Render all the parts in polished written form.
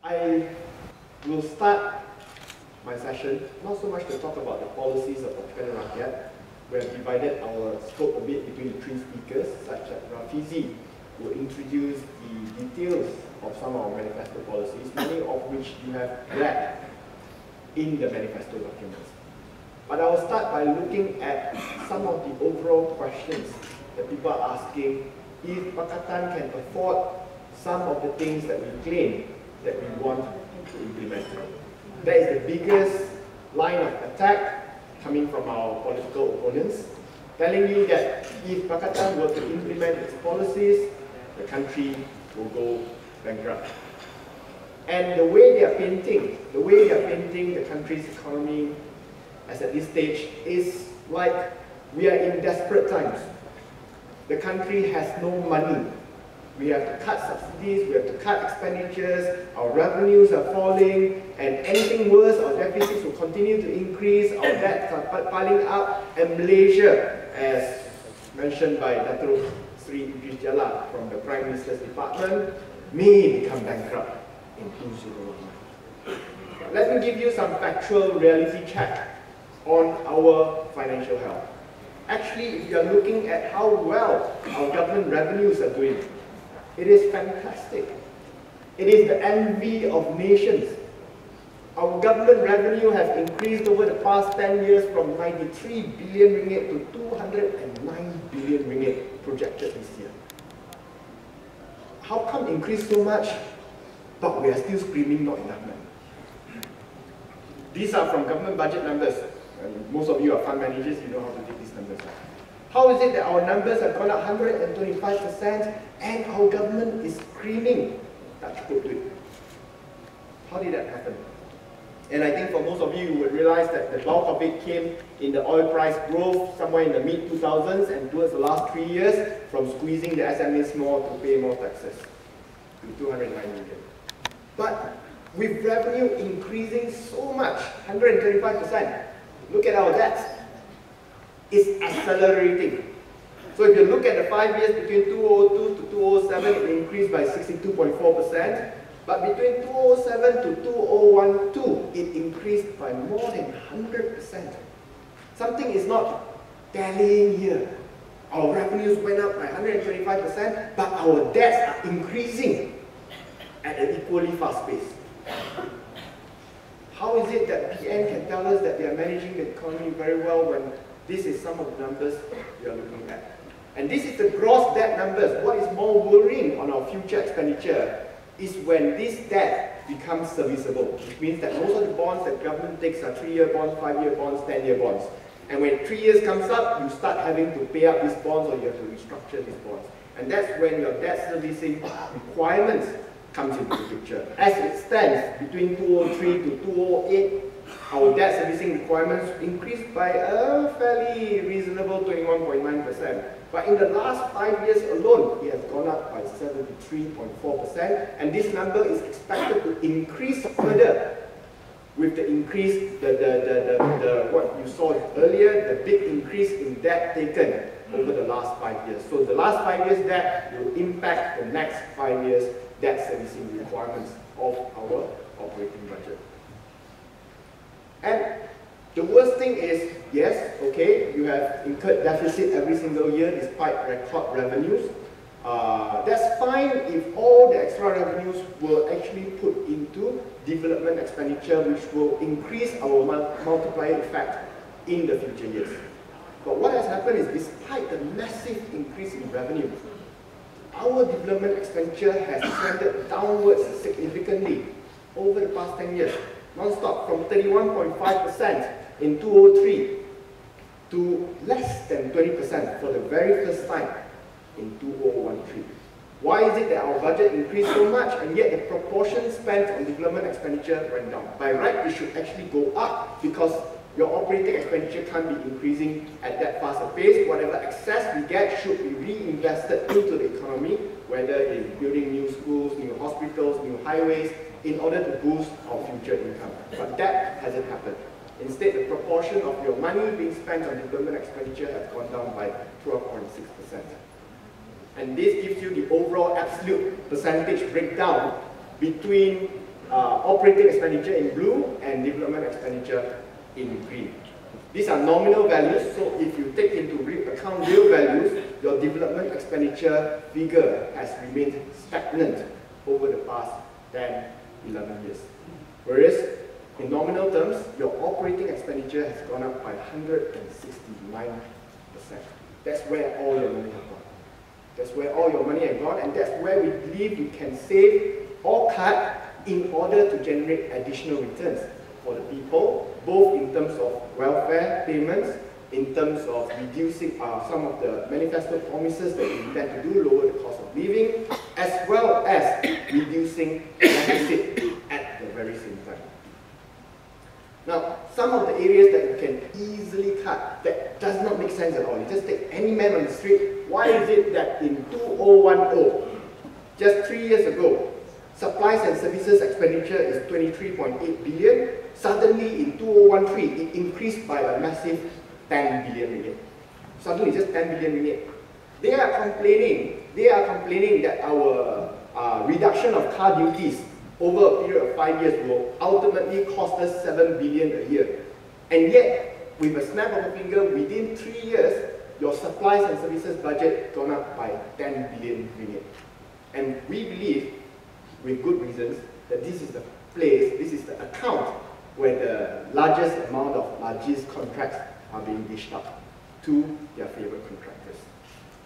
I will start my session not so much to talk about the policies of mediarakyat. We have divided our scope a bit between the three speakers, such as Rafizi will introduce the details of some of our manifesto policies, many of which you have read in the manifesto documents. But I will start by looking at some of the overall questions that people are asking if Pakatan can afford some of the things that we claim that we want to implement. That is the biggest line of attack coming from our political opponents, telling you that if Pakatan were to implement its policies, the country will go bankrupt. And the way they are painting the country's economy as at this stage is like we are in desperate times. The country has no money. We have to cut subsidies, we have to cut expenditures, our revenues are falling, and anything worse, our deficits will continue to increase, our debts are piling up, and Malaysia, as mentioned by Datuk Sri Jaya from the Prime Minister's Department, may become bankrupt in 2019. Let me give you some factual reality check on our financial health. Actually, if you are looking at how well our government revenues are doing, it is fantastic. It is the envy of nations. Our government revenue has increased over the past 10 years from 93 billion ringgit to 209 billion ringgit projected this year. How come increase so much, but we are still screaming not enough money? These are from government budget numbers. And most of you are fund managers, you know how to take these numbers out. How is it that our numbers have gone up 125% and our government is screaming tak cukup duit? How did that happen? And I think for most of you, you would realize that the bulk of it came in the oil price growth somewhere in the mid-2000s and towards the last 3 years from squeezing the SMEs more to pay more taxes to 209 million. But with revenue increasing so much, 125%, look at our debts. It's accelerating. So if you look at the 5 years between 2002 to 2007, it increased by 62.4%. But between 2007 to 2012, it increased by more than 100%. Something is not tallying here. Our revenues went up by 125%, but our debts are increasing at an equally fast pace. How is it that PN can tell us that they are managing the economy very well when this is some of the numbers we are looking at? And this is the gross debt numbers. What is more worrying on our future expenditure is when this debt becomes serviceable, which means that most of the bonds that government takes are 3-year bonds, 5-year bonds, 10-year bonds. And when 3 years comes up, you start having to pay up these bonds or you have to restructure these bonds. And that's when your debt servicing requirements comes into the picture. As it stands, between 2003 to 2008, our debt servicing requirements increased by a fairly reasonable 21.9%. But in the last 5 years alone, it has gone up by 73.4%, and this number is expected to increase further with the increase, what you saw earlier, the big increase in debt taken over the last 5 years. So the last 5 years debt will impact the next 5 years debt servicing requirements of our operating budget. And the worst thing is, yes, okay, you have incurred deficit every single year despite record revenues. That's fine if all the extra revenues were actually put into development expenditure, which will increase our multiplier effect in the future years. But what has happened is, despite the massive increase in revenue, our development expenditure has trended downwards significantly over the past 10 years, non-stop, from 31.5% in 2003 to less than 20% for the very first time in 2013. Why is it that our budget increased so much and yet the proportion spent on development expenditure went down? By right, it should actually go up because your operating expenditure can't be increasing at that faster pace. Whatever excess we get should be reinvested into the economy, whether in building new schools, new hospitals, new highways, in order to boost our future income. But that hasn't happened. Instead, the proportion of your money being spent on development expenditure has gone down by 12.6%. And this gives you the overall absolute percentage breakdown between operating expenditure in blue and development expenditure in green. These are nominal values, so if you take into account real values, your development expenditure figure has remained stagnant over the past 10, 11 years. Whereas, in nominal terms, your operating expenditure has gone up by 169%. That's where all your money has gone. That's where all your money has gone, and that's where we believe you can save or cut in order to generate additional returns for the people, both in terms of welfare payments, in terms of reducing some of the manifesto promises that we intend to do, lower the cost of living, as well as reducing deficit at the very same time. Now, some of the areas that you can easily cut, that does not make sense at all. You just take any man on the street. Why is it that in 2010, just 3 years ago, supplies and services expenditure is 23.8 billion. Suddenly in 2013, it increased by a massive 10 billion ringgit. Suddenly just 10 billion ringgit. They are complaining that our reduction of car duties over a period of 5 years will ultimately cost us 7 billion a year. And yet, with a snap of a finger, within 3 years, your supplies and services budget gone up by 10 billion ringgit. And we believe, with good reasons, that this is the place, this is the account where the largest amount of largest contracts are being dished out to their favorite contractors.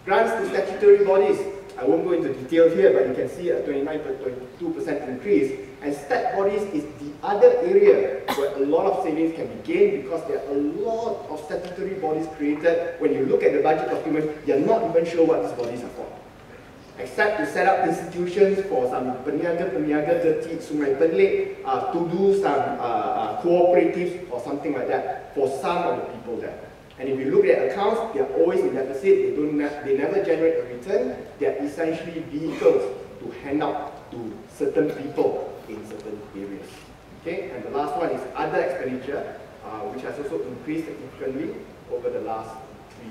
Grants to statutory bodies, I won't go into detail here, but you can see a 29.2% increase. And stat bodies is the other area where a lot of savings can be gained, because there are a lot of statutory bodies created. When you look at the budget document, you're not even sure what these bodies are for, except to set up institutions for some peniaga kecil Sungai Pelik, to do some cooperatives or something like that for some of the people there. And if you look at accounts, they are always in deficit, they never generate a return. They are essentially vehicles to hand out to certain people in certain areas. Okay, and the last one is other expenditure, which has also increased significantly over the last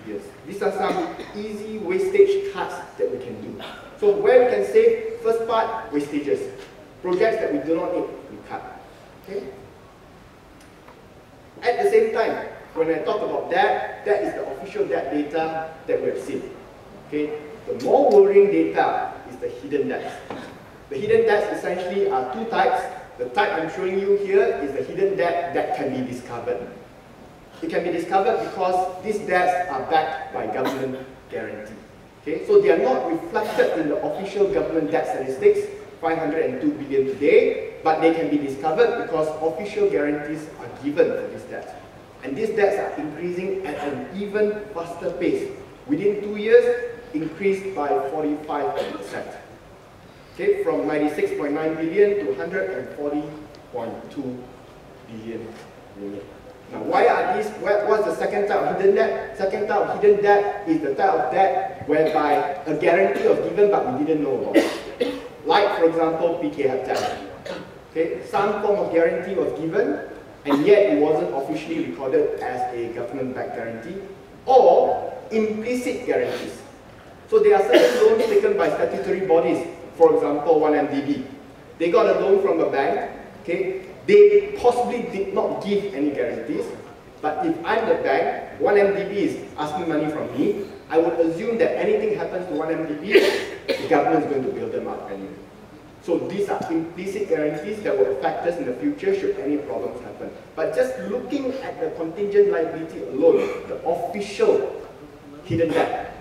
3 years. These are some easy wastage cuts that we can do. So where we can save, first part, wastages. Projects that we do not need, we cut. Okay? At the same time, when I talk about debt, that is the official debt data that we have seen. Okay? The more worrying data is the hidden debts. The hidden debts essentially are two types. The type I'm showing you here is the hidden debt that can be discovered. It can be discovered because these debts are backed by government guarantee. Okay? So they are not reflected in the official government debt statistics, 502 billion today, but they can be discovered because official guarantees are given for these debts. And these debts are increasing at an even faster pace. Within 2 years, increased by 45%. Okay, from 96.9 billion to 140.2 billion ringgit. Now, why are these? What's the second type of hidden debt? Second type of hidden debt is the type of debt whereby a guarantee was given but we didn't know about it. Like, for example, PKHTAL. Okay, some form of guarantee was given, and yet it wasn't officially recorded as a government-backed guarantee, or implicit guarantees. So there are certain loans taken by statutory bodies, for example, 1MDB. They got a loan from a bank, okay? They possibly did not give any guarantees, but if I'm the bank, 1MDB is asking money from me, I would assume that anything happens to 1MDB, the government is going to bail them out anyway. So these are implicit guarantees that will affect us in the future should any problems happen. But just looking at the contingent liability alone, the official hidden debt,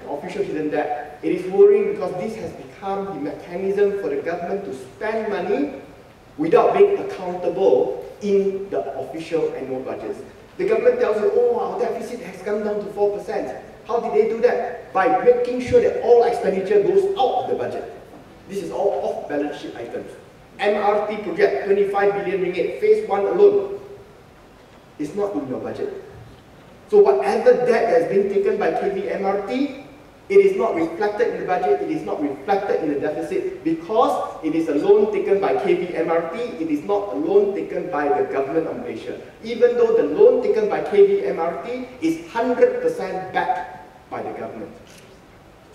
it is worrying because this has become the mechanism for the government to spend money without being accountable in the official annual budgets. The government tells you, oh, our deficit has come down to 4%. How did they do that? By making sure that all expenditure goes out of the budget. This is all off-balance sheet items. MRT project, 25 billion ringgit, phase 1 alone, is not in your budget. So whatever debt has been taken by KVMRT, it is not reflected in the budget, it is not reflected in the deficit because it is a loan taken by KVMRT, it is not a loan taken by the government of Malaysia. Even though the loan taken by KVMRT is 100% backed by the government.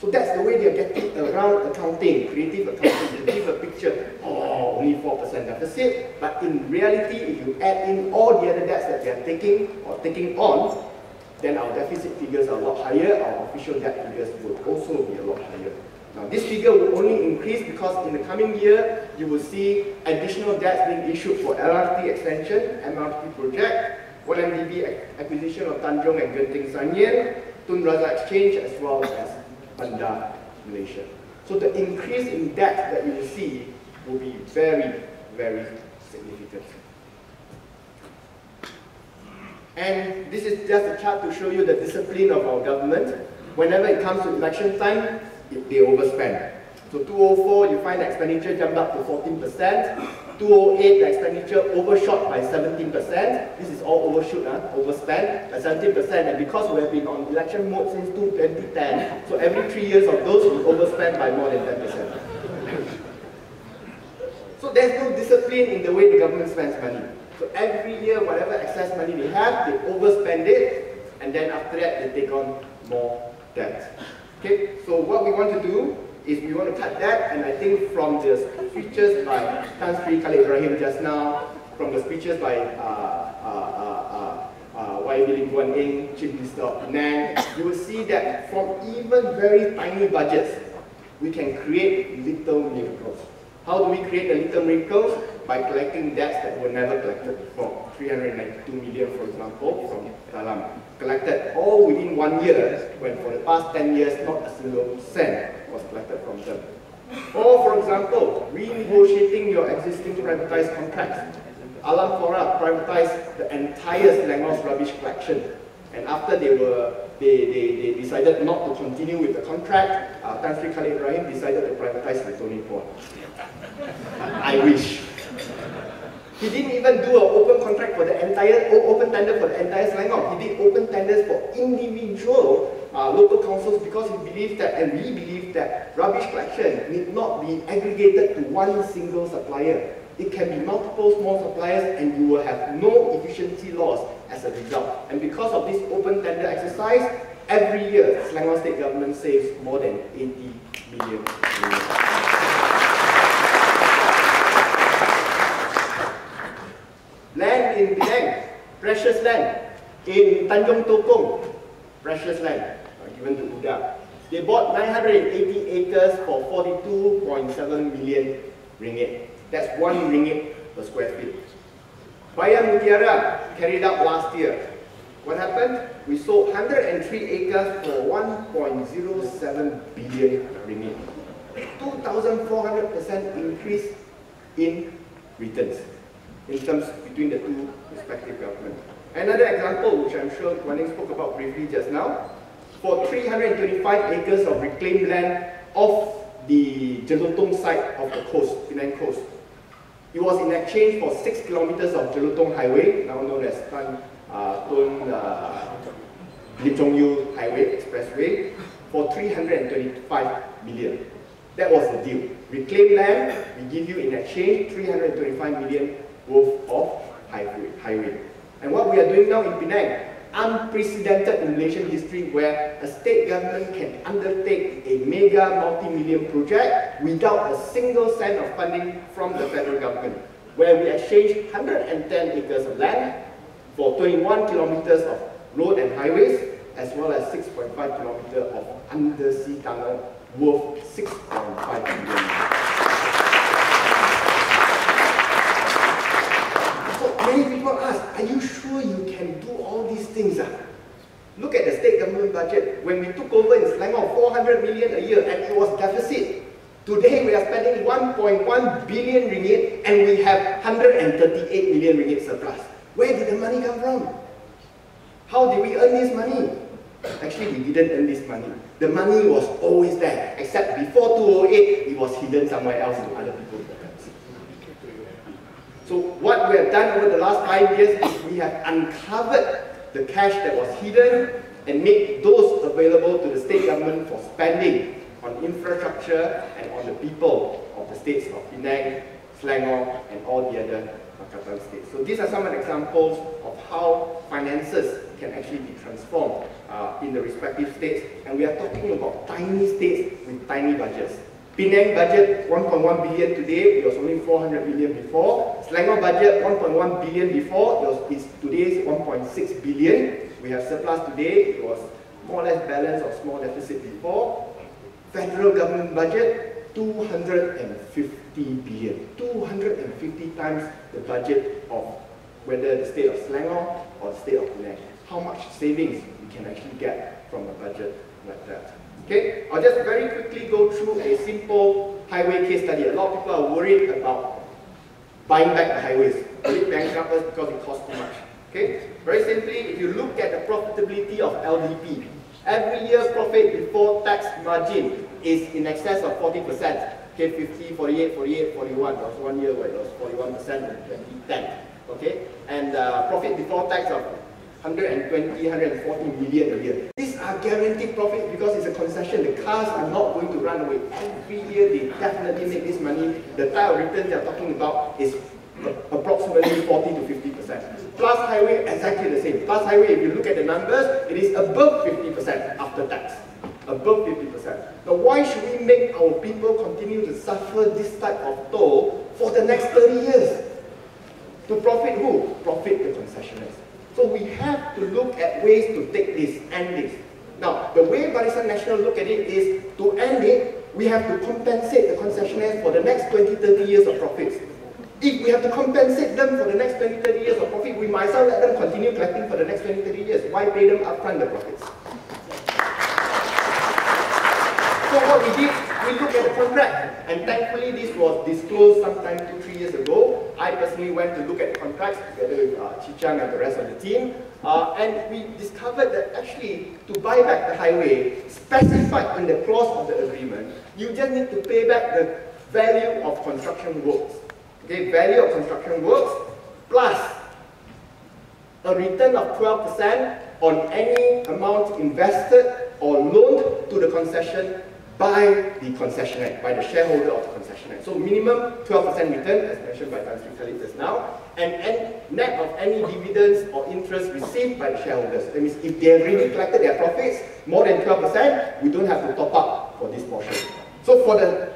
So that's the way they are getting around accounting, creative accounting, to give a picture, oh, only 4% deficit, but in reality, if you add in all the other debts that they are taking on, then our deficit figures are a lot higher, our official debt figures will also be a lot higher. Now, this figure will only increase because in the coming year, you will see additional debts being issued for LRT extension, MRT project, 1MDB acquisition of Tanjung and Genting Sanyen, Tun Razak Exchange, as well as Bandar Malaysia. So the increase in debt that you will see will be very, very significant. And this is just a chart to show you the discipline of our government. Whenever it comes to election time, they overspend. So 2004, you find the expenditure jumped up to 14%. 2008, the expenditure overshot by 17%. This is all overshoot, overspend by 17%. And because we have been on election mode since 2010, so every 3 years of those, we overspend by more than 10%. So there's no discipline in the way the government spends money. So every year, whatever excess money they have, they overspend it, and then after that, they take on more debt. Okay, so what we want to do is we want to cut that, and I think from the speeches by Tan Sri Khalid Ibrahim just now, from the speeches by Y. Billy Guan Eng, Chief Minister of Penang, you will see that from even very tiny budgets, we can create little miracles. How do we create the little miracles? By collecting debts that were never collected before. 392 million, for example, from Dalam. Collected all within 1 year, when for the past 10 years, not a single cent was collected from them. Or, for example, renegotiating your existing privatized contracts. Alam Fora privatized the entire Selangor's rubbish collection. And after they decided not to continue with the contract, Tan Sri Khalid Ibrahim decided to privatize Litoni Port. I wish. He didn't even do an open contract for the entire, open tender for the entire Selangor. He did open tenders for individual local councils because he believed that, and we believe that, rubbish collection need not be aggregated to one single supplier. It can be multiple small suppliers and you will have no efficiency loss as a result. And because of this open tender exercise, every year, Selangor State Government saves more than 80 million. Land in Penang, precious land. In Tanjung Tokong, precious land, given to UDA. They bought 980 acres for 42.7 million ringgit. That's 1 ringgit per square feet. Bayam Utara carried out last year. What happened? We sold 103 acres for 1.07 billion ringgit. 2,400% increase in returns in terms between the two respective governments. Another example, which I'm sure Guan Eng spoke about briefly just now, for 325 acres of reclaimed land off the Jelutong side of the coast, Penang coast. It was in exchange for 6 kilometers of Jelutong Highway, now known as Lim Chong Yu Highway Expressway, for 325 million. That was the deal. Reclaimed land, we give you in exchange 325 million worth of highway. And what we are doing now in Penang, unprecedented in Malaysian history, where a state government can undertake a mega multi-million project without a single cent of funding from the federal government, where we exchange 110 acres of land for 21 kilometers of road and highways, as well as 6.5 kilometers of undersea tunnel worth 6.5 billion. Many people ask, are you sure you can do all these things? Look at the state government budget. When we took over in Selangor, 400 million a year, and it was deficit. Today we are spending 1.1 billion ringgit and we have 138 million ringgit surplus. Where did the money come from? How did we earn this money? Actually, we didn't earn this money. The money was always there, except before 2008, it was hidden somewhere else in other people's pockets. So what we have done over the last 5 years is we have uncovered the cash that was hidden and made those available to the state government for spending on infrastructure and on the people of the states of Penang, Selangor, and all the other Pakatan states. So these are some examples of how finances can actually be transformed in the respective states, and we are talking about tiny states with tiny budgets. Penang budget 1.1 billion today, it was only 400 million before. Selangor budget 1.1 billion before, it's today's 1.6 billion. We have surplus today, it was more or less balanced or small deficit before. Federal government budget 250 billion, 250 times the budget of whether the state of Selangor or the state of Penang. How much savings we can actually get from a budget like that. Okay, I'll just very quickly go through a simple highway case study. A lot of people are worried about buying back the highways. Will it bankrupt us because it costs too much? Okay, very simply, if you look at the profitability of LDP, every year profit before tax margin is in excess of 40%. Okay, 50, 48, 48, 41. There was 1 year where it was 41% in 2010. Okay, and profit before tax of 120, 140 million a year. These are guaranteed profits because it's a concession. The cars are not going to run away. Every year they definitely make this money. The type of returns they are talking about is approximately 40 to 50%. Plus highway, exactly the same. Plus highway, if you look at the numbers, it is above 50% after tax. Above 50%. Now why should we make our people continue to suffer this type of toll for the next 30 years? To profit who? Profit the concessionaires. So we have to look at ways to take this, end this. Now, the way Barisan Nasional look at it is, to end it, we have to compensate the concessionaires for the next 20, 30 years of profits. If we have to compensate them for the next 20, 30 years of profit, we might as well let them continue collecting for the next 20, 30 years. Why pay them upfront the profits? So what we did, we looked at the contract, and thankfully this was disclosed sometime 2-3 years ago. I personally went to look at the contracts together with Chichang and the rest of the team, and we discovered that actually to buy back the highway, specified in the clause of the agreement, you just need to pay back the value of construction works. Okay, value of construction works plus a return of 12% on any amount invested or loaned to the concession by the concessionaire, by the shareholder of the concessionaire. So minimum 12% return, as mentioned by Tan Sri Khalid just now, and net of any dividends or interest received by the shareholders. That means if they have really collected their profits, more than 12%, we don't have to top up for this portion. So for the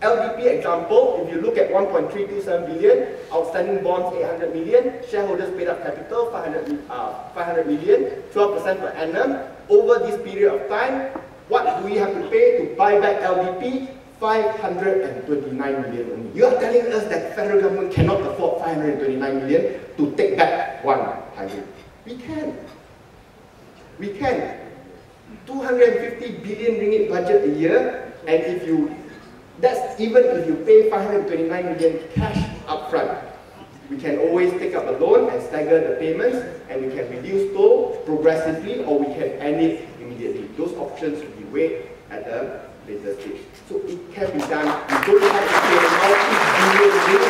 LDP example, if you look at 1.327 billion, outstanding bonds 800 million, shareholders paid up capital 500 million, 12% per annum. Over this period of time, what do we have to pay to buy back LDP? 529 million only. You are telling us that the federal government cannot afford 529 million to take back one highway. We can. We can. 250 billion ringgit budget a year, and if you, that's even if you pay 529 million cash upfront. We can always take up a loan and stagger the payments, and we can reduce toll progressively, or we can end it immediately. Those options will be weighed at a later stage. So it can be done. You don't have to pay multi-billion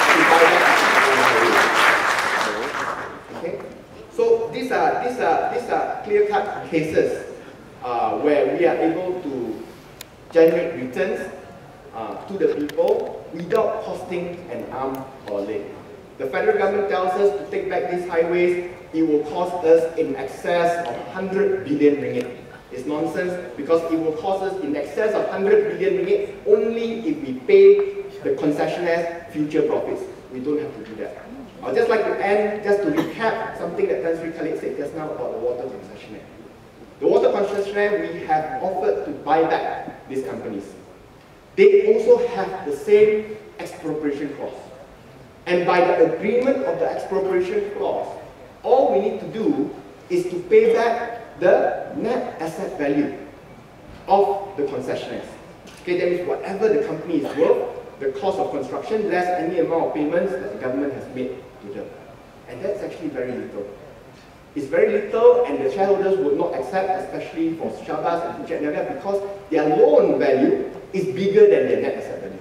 to buy back. Okay? So these are clear-cut cases where we are able to generate returns to the people without costing an arm or a leg. The federal government tells us to take back these highways, it will cost us in excess of 100 billion ringgit. It's nonsense because it will cost us in excess of 100 billion ringgit only if we pay the concessionaires future profits. We don't have to do that. I'd just like to end, just to recap something that Tan Sri Khalid said just now about the water concessionaire. The water concessionaire, we have offered to buy back these companies. They also have the same expropriation clause. And by the agreement of the expropriation clause, all we need to do is to pay back the net asset value of the concessionaires. Okay, that means whatever the company is worth, the cost of construction, less any amount of payments that the government has made to them. And that's actually very little. It's very little, and the shareholders would not accept, especially for Shabas and Puchat Niaga, because their loan value is bigger than their net asset value.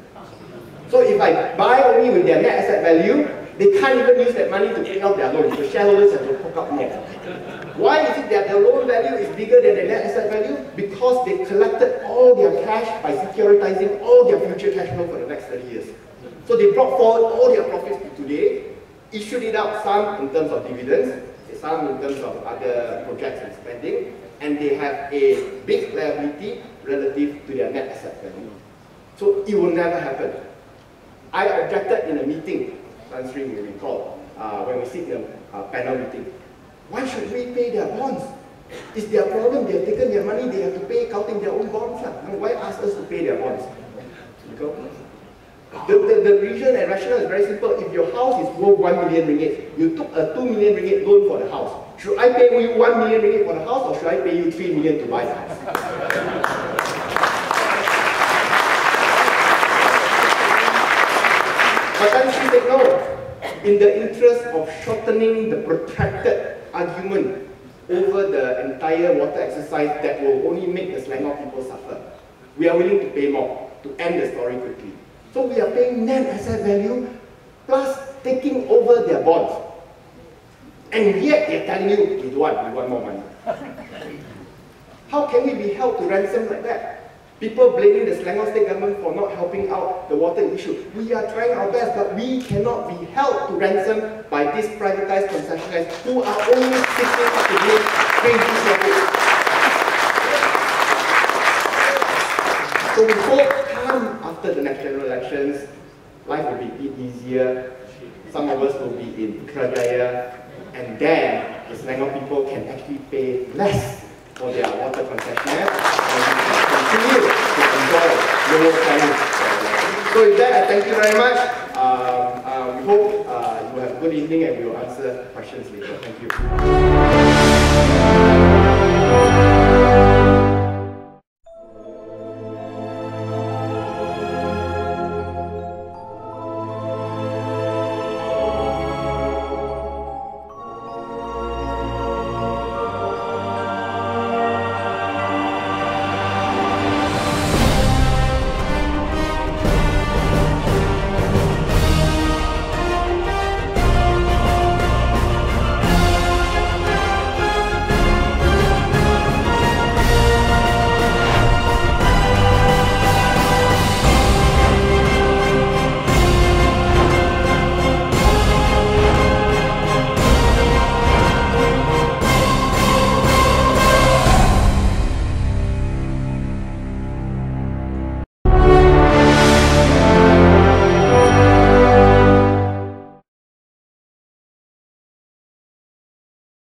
So if I buy only with their net asset value, they can't even use that money to pay off their loans. The shareholders have to fork out more. Why is it that their loan value is bigger than their net asset value? Because they collected all their cash by securitizing all their future cash flow for the next 30 years. So they brought forward all their profits to today, issued it out some in terms of dividends, some in terms of other projects and spending, and they have a big liability relative to their net asset value. So it will never happen. I objected in a meeting, answering you recall, when we sit in a panel meeting. Why should we pay their bonds? It's their problem, they have taken their money, they have to pay counting their own bonds. Why ask us to pay their bonds? The reason and rationale is very simple. If your house is worth 1 million ringgit, you took a 2 million ringgit loan for the house. Should I pay you 1 million ringgit for the house, or should I pay you 3 million to buy the house? But then she said no. In the interest of shortening the protracted argument over the entire water exercise that will only make the Selangor people suffer, we are willing to pay more to end the story quickly. So we are paying net asset value plus taking over their bonds. And yet they're telling you, we want more money. How can we be held to ransom like that? People blaming the Selangor state government for not helping out the water issue. We are trying our best, but we cannot be held to ransom by these privatized concessionaires who are only seeking to make crazy profits. So we hope come after the next general elections, life will be a bit easier. Some of us will be in Jaya, and then the Selangor people can actually pay less for their water concessionaire, and we can continue to enjoy lower tariffs. So with that, I thank you very much. We hope you will have a good evening, and we will answer questions later. Thank you.